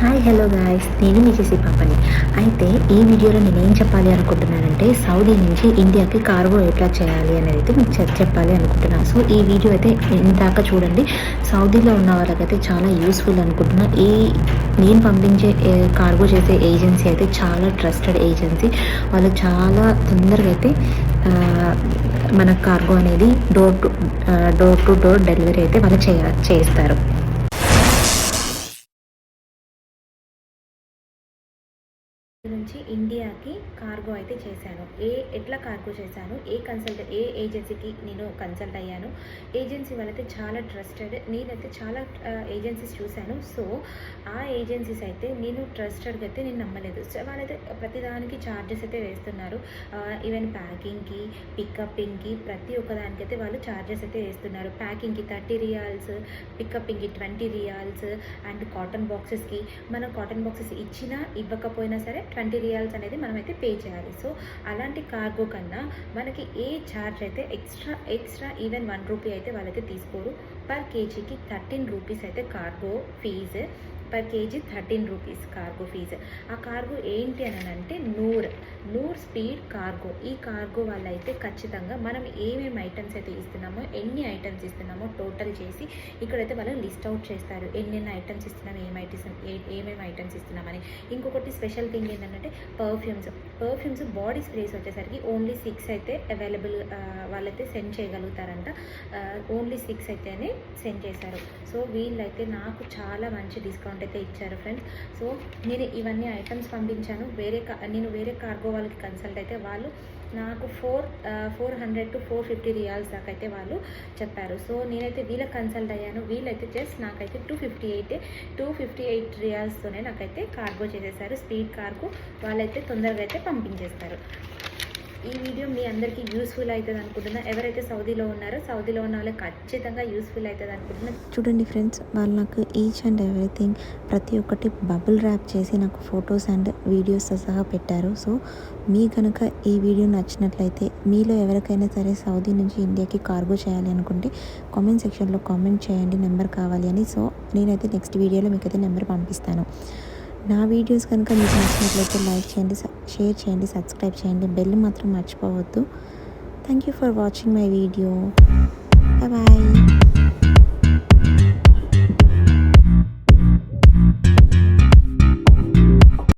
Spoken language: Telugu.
హాయ్ హలో గాయ్స్, నేను మీ చేసి పాపని. అయితే ఈ వీడియోలో నేను ఏం చెప్పాలి అనుకుంటున్నానంటే సౌదీ నుంచి ఇండియాకి కార్గో ఎట్లా చేయాలి అనేది అయితే మీకు చెప్పాలి అనుకుంటున్నాను. సో ఈ వీడియో అయితే ఇందాక చూడండి. సౌదీలో ఉన్న వాళ్ళకైతే చాలా యూస్ఫుల్ అనుకుంటున్నా. నేను పంపించే కార్గో చేసే ఏజెన్సీ అయితే చాలా ట్రస్టెడ్ ఏజెన్సీ. వాళ్ళు చాలా తొందరగా అయితే మన కార్గో అనేది డోర్ టు డోర్ డెలివరీ అయితే వాళ్ళు చేస్తారు. నుంచి ఇండియాకి కార్గో అయితే చేశాను. ఎట్లా కార్గో చేశాను, ఏ ఏజెన్సీకి నేను కన్సల్ట్ అయ్యాను. ఏజెన్సీ వాళ్ళైతే చాలా ట్రస్టెడ్. నేనైతే చాలా ఏజెన్సీస్ చూశాను. సో ఆ ఏజెన్సీస్ అయితే నేను ట్రస్టెడ్గా అయితే నేను నమ్మలేదు. సో వాళ్ళైతే ప్రతిదానికి ఛార్జెస్ అయితే వేస్తున్నారు. ఈవెన్ ప్యాకింగ్కి, పికప్పింగ్కి, ప్రతి ఒక్కదానికైతే వాళ్ళు ఛార్జెస్ అయితే వేస్తున్నారు. ప్యాకింగ్కి 30 రియాల్స్, పికప్పింగ్కి 20 రియాల్స్, అండ్ కాటన్ బాక్సెస్కి మనం కాటన్ బాక్సెస్ ఇచ్చినా ఇవ్వకపోయినా సరే 20 రియాల్స్ అనేది మనమైతే పే చేయాలి. సో అలాంటి కార్గో కన్నా మనకి ఏ ఛార్జ్ అయితే ఎక్స్ట్రా ఈవెన్ 1 రూపీ అయితే వాళ్ళైతే తీసుకోరు. పర్ కేజీకి 13 రూపీస్ అయితే cargo fee. Per kg 13 rupees cargo fee. ఆ కార్గో ఏంటి అని అంటే నూర్ స్పీడ్ కార్గో. ఈ కార్గో వాళ్ళైతే ఖచ్చితంగా మనం ఏమేమి ఐటమ్స్ అయితే ఇస్తున్నామో, ఎన్ని ఐటమ్స్ ఇస్తున్నామో టోటల్ చేసి ఇక్కడైతే వాళ్ళు లిస్ట్ అవుట్ చేస్తారు. ఎన్నెన్ని ఐటమ్స్ ఇస్తున్నాం, ఏమేమి ఐటమ్స్ ఇస్తున్నామని. ఇంకొకటి స్పెషల్ థింగ్ ఏంటంటే పర్ఫ్యూమ్స్ బాడీ స్ప్రేస్ వచ్చేసరికి ఓన్లీ 6 అయితే అవైలబుల్ వాళ్ళైతే సెండ్ చేయగలుగుతారంట. ఓన్లీ 6 అయితేనే సెండ్ చేశారు. సో వీళ్ళైతే నాకు చాలా మంచి డిస్కౌంట్ అయితే ఇచ్చారు ఫ్రెండ్స్. సో నేను ఇవన్నీ ఐటమ్స్ పంపించాను. నేను వేరే కార్గో వాళ్ళకి కన్సల్ట్ అయితే వాళ్ళు నాకు 400 to 450 రియాల్స్ దాకా అయితే వాళ్ళు చెప్పారు. సో నేనైతే వీళ్ళకి కన్సల్ట్ అయ్యాను. వీళ్ళైతే జస్ట్ నాకైతే 258 రియాల్స్తోనే నాకైతే కార్గో చేసేసారు. స్పీడ్ కార్గో వాళ్ళైతే తొందరగా అయితే పంపించేస్తారు. ఈ వీడియో మీ అందరికీ యూస్ఫుల్ అవుతుంది అనుకుంటున్నా. ఎవరైతే సౌదీలో ఉన్నారో సౌదీలో ఉన్న వాళ్ళకి ఖచ్చితంగా యూస్ఫుల్ అవుతుంది అనుకుంటున్నా. చూడండి ఫ్రెండ్స్, వాళ్ళు నాకు ఈచ్ అండ్ ఎవ్రీథింగ్ ప్రతి ఒక్కటి బబుల్ ర్యాప్ చేసి నాకు ఫొటోస్ అండ్ వీడియోస్తో సహా పెట్టారు. సో మీ కనుక ఈ వీడియో నచ్చినట్లయితే మీలో ఎవరికైనా సరే సౌదీ నుంచి ఇండియాకి కార్గో చేయాలి అనుకుంటే కామెంట్ సెక్షన్లో కామెంట్ చేయండి నెంబర్ కావాలి అని. సో నేనైతే నెక్స్ట్ వీడియోలో మీకైతే నెంబర్ పంపిస్తాను. నా వీడియోస్ కనుక మీకు నచ్చినట్లయితే లైక్ చేయండి, షేర్ చేయండి, సబ్స్క్రైబ్ చేయండి, బెల్ మాత్రం మర్చిపోవద్దు. Thank you for watching my video. Bye.